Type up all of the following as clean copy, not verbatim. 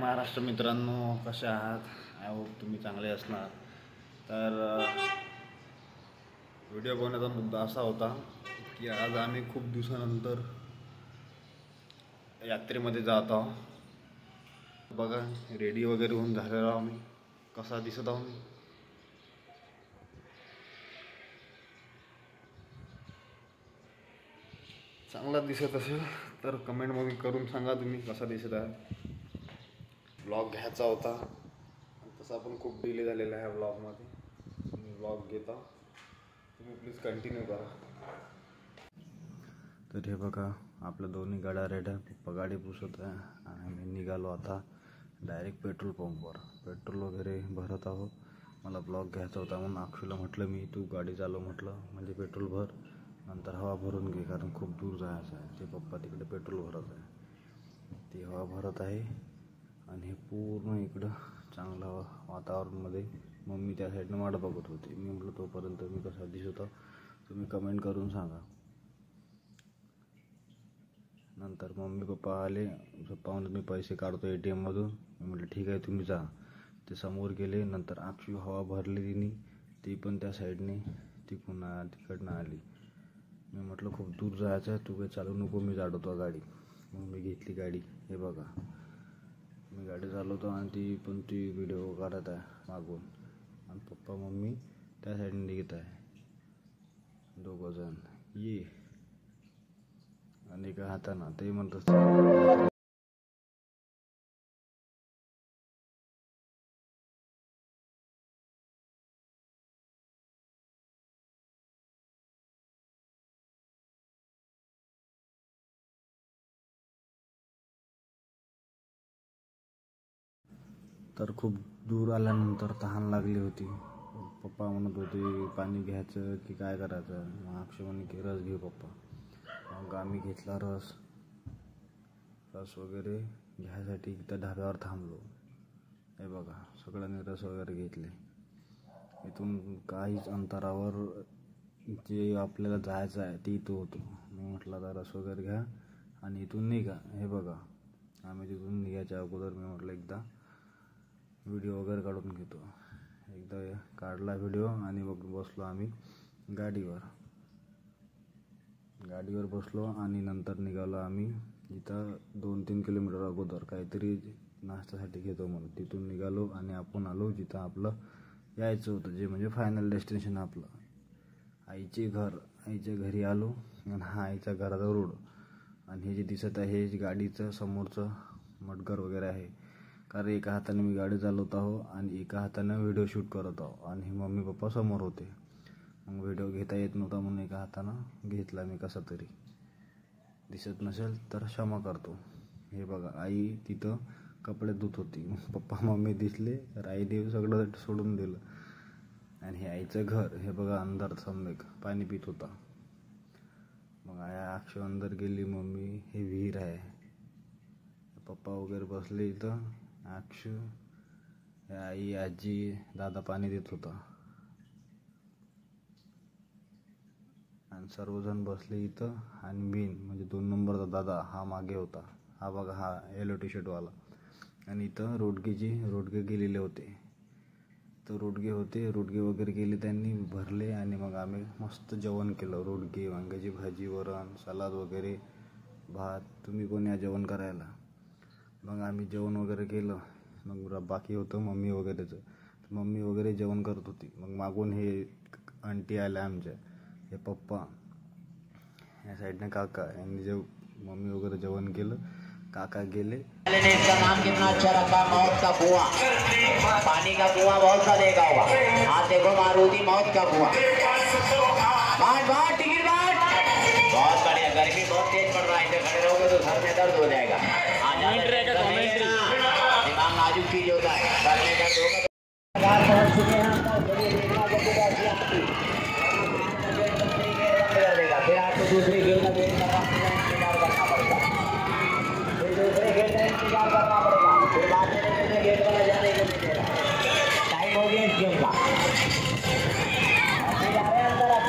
महाराष्ट्र मित्रांनो, कसे आहात? आय होप तुम्ही चांगले असणार. तर व्हिडिओ बनवण्याचा मुद्दा असा होता की आज आम्ही खूप दिवसानंतर यात्रेमध्ये जात आहोत. बघा, रेडी वगैरे होऊन झालेलो आम्ही. कसा दिसत आहो मी? चांगला दिसत असेल तर कमेंटमध्ये करून सांगा तुम्ही कसा दिसत आहे. ब्लॉग घ्यायचा होता, तसा पण खूप डिले झालेला आहे ब्लॉगमध्ये. ब्लॉग घेता तुम्ही प्लीज कंटिन्यू करा. तर हे बघा, आपल्या दोन्ही गाड्या रेड आहे. पप्पा गाडी पुसत आहे आणि मी निघालो आता डायरेक्ट पेट्रोल पंपवर. पेट्रोल वगैरे भरत आहोत. मला ब्लॉग घ्यायचा होता म्हणून अक्षूला म्हटलं मी, तू गाडी चालव म्हटलं, म्हणजे पेट्रोल भर, नंतर हवा भरून घे, कारण खूप दूर जायचं आहे. ते पप्पा तिकडे पेट्रोल भरत आहे, ती हवा भरत आहे. आणि हे पूर्ण इकडं चांगलं वातावरणमध्ये मम्मी त्या साईडनं वाट बघत होती. मी म्हटलं तोपर्यंत मी कसा दिसत होता तुम्ही कमेंट करून सांगा. नंतर मम्मी पप्पा आले. पप्पा म्हणत मी पैसे काढतो ATMमधून. मी म्हटलं ठीक आहे तुम्ही जा. ते समोर गेले. नंतर अक्षू हवा भरली तिने, ती पण त्या साईडने तिकडनं आली. मी म्हटलं खूप दूर जायचं आहे, तू काही चालू नको, मी चालवतो गाडी. मग मी घेतली गाडी. हे बघा, मी गाडी चालवतो आणि ती व्हिडिओ काढत आहे मागून. आणि पप्पा मम्मी त्या साईडने निघत आहे, दोघंजण ये. आणि एका हातानं ते म्हणतात तर खूप दूर आल्यानंतर तहान लागली होती. पप्पा म्हणत होते पाणी घ्यायचं की काय करायचं. मग अक्षय म्हणे की रस घेऊ पप्पा. मग आम्ही घेतला रस वगैरे घ्यायसाठी त्या ढाब्यावर थांबलो. हे बघा, सगळ्यांनी रस वगैरे घेतले. इथून काहीच अंतरावर जे आपल्याला जायचं आहे ते इथं होतं. मी म्हटलं आता रस वगैरे घ्या आणि इथून निघा. हे बघा, आम्ही तिथून निघायच्या अगोदर मी म्हटलं एकदा व्हिडिओ वगैरे काढून घेतो. एकदा काढला व्हिडिओ आणि मग बसलो आम्ही गाडीवर बसलो आणि नंतर निघालो आम्ही. इथं 2-3 किलोमीटर अगोदर काहीतरी नाश्त्यासाठी घेतो म्हणून तिथून निघालो आणि आपण आलो जिथं आपलं यायचं होतं, जे म्हणजे फायनल डेस्टिनेशन आपलं आईच्या घरी आलो. आणि हा आईच्या घराचा रोड. आणि हे जे दिसत आहे हे गाडीचं समोरचं मडगर वगैरे आहे, कारण एका हाताने मी गाडी चालवत आहो आणि एका हाताने व्हिडिओ शूट करत आहो. आणि मम्मी पप्पा समोर होते. मग व्हिडिओ घेता येत नव्हता म्हणून एका हातानं घेतला मी. कसा तरी दिसत नसेल तर क्षमा करतो. हे बघा, आई तिथं कपडे धुत होती. पप्पा मम्मी दिसले तर आईने सगळं सोडून दिलं. आणि हे आईचं घर. हे बघा, अंदर सम्यक पाणी पित होता. मग अक्षय अंदर गेली. मम्मी, हे विहीर आहे. पप्पा वगैरे बसले इथं. अक्षू, आई, आजी, दादा पाणी देत होता. आणि सर्वजण बसले इथं. आणि बीन म्हणजे 2 नंबरचा दादा हा मागे होता. हा बघा, हा येलो टी-शर्टवाला. आणि इथं रोडगे गेलेले होते. तर रोडगे वगैरे केले त्यांनी, भरले. आणि मग आम्ही मस्त जेवण केलं. रोडगे, वांग्याची भाजी, वरण, सलाद वगैरे, भात. तुम्ही कोण या जेवण करायला? मग आम्ही जेवण वगैरे केलं. मग बाकी होतं मम्मी वगैरेचं. मम्मी वगैरे जेवण करत होती. मग मागून हे आंटी आल्या आमच्या, हे पप्पा, या साईडने काका. यांनी मम्मी वगैरे जेवण केलं. काका गेले. इसका नाम कितना अच्छा रखा, मौत का कुआं. पानी का कुआं बहुत सा देखा होगा. आज देखो मारुति मौत का कुआं. बाट टिकट बाट. बहुत बढ़िया. गर्मी बहुत तेज पड़ रहा है, इधर खड़े रहोगे तो सर में दर्द हो जाएगा. दिमाग नाजुक चीज होता है, सर में दर्द होगा. फिर आपको दूसरी गेट का इंतजार करना पड़ेगा. दूसरे गेट का इंतजार करना पड़ेगा. फिर बाद में गेट वाला जाने को नहीं देगा. टाइम हो गया इस गेम का. जा रहे हैं अंदर. आप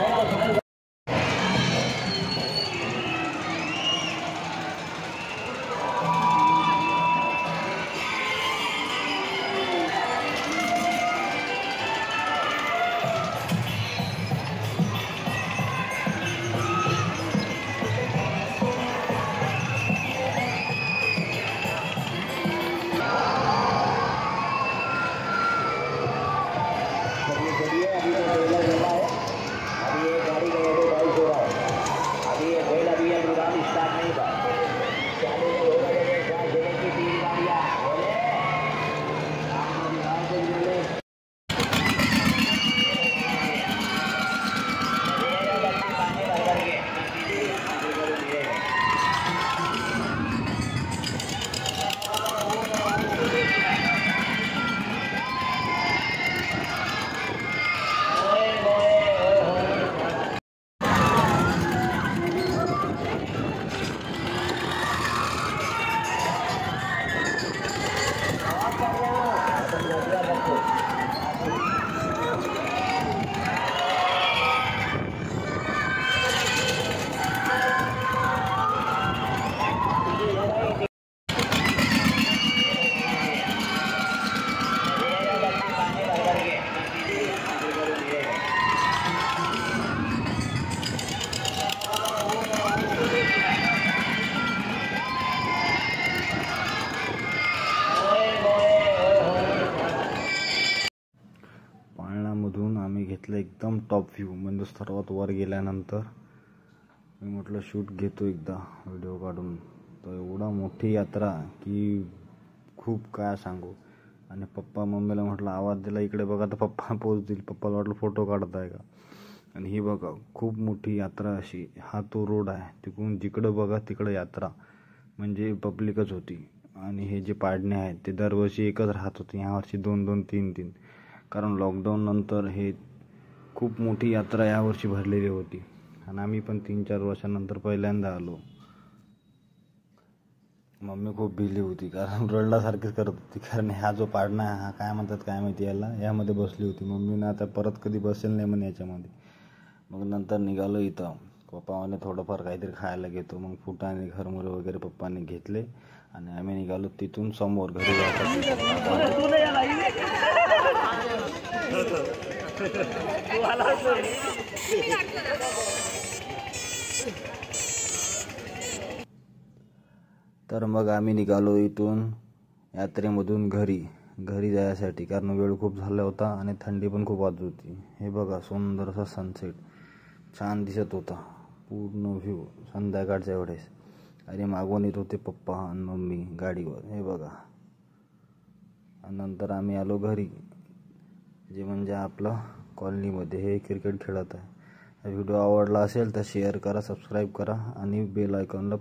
टॉप व्ह्यू म्हणजे सर्वात वर गेल्यानंतर मी म्हटलं शूट घेतो एकदा व्हिडिओ काढून. तर एवढा मोठी यात्रा की खूप काय सांगू. आणि पप्पा मम्मीला म्हटलं आवाज दिला इकडे बघा तर पप्पा पोच देईल. पप्पाला वाटलं फोटो काढत आहे का. आणि ही बघा खूप मोठी यात्रा अशी. हा तो रोड आहे, तिकडून जिकडं बघा तिकडं यात्रा म्हणजे पब्लिकच होती. आणि हे जे पाडणे आहेत ते दरवर्षी एकच राहत होते, यावर्षी 2-2, 3-3. कारण लॉकडाऊन नंतर हे खूप मोठी यात्रा यावर्षी भरलेली होती. आणि आम्ही पण 3-4 वर्षानंतर पहिल्यांदा आलो. मम्मी खूप भिली होती कारण रडल्यासारखीच करत होती. कारण हा जो पाडणा आहे हा काय म्हणतात काय माहिती याला, यामध्ये बसली होती. मम्मीनं आता परत कधी बसेल नाही म्हणे याच्यामध्ये. मग नंतर निघालो इथं. पप्पा म्हणे थोडंफार काहीतरी खायला घेतो. मग फुटाणे घरमुरे वगैरे पप्पाने घेतले आणि आम्ही निघालो तिथून समोर घरी जायसाठी. तर मग आम्ही निघालो इथून यात्रेमधून घरी जायसाठी. कारण वेळ खूप झाला होता आणि थंडी पण खूप वाजत होती. हे बघा सुंदर असा सनसेट छान दिसत होता, पूर्ण व्ह्यू संध्याकाळच्या वेळेस. आणि मागून येत होते पप्पा आणि मम्मी गाडीवर, हे बघा. आणि नंतर आम्ही आलो घरी, जे म्हणजे आपलं कॉलनीमध्ये हे क्रिकेट खेळत आहे. व्हिडिओ आवडला असेल तर शेअर करा, सबस्क्राईब करा आणि बेल आयकॉनला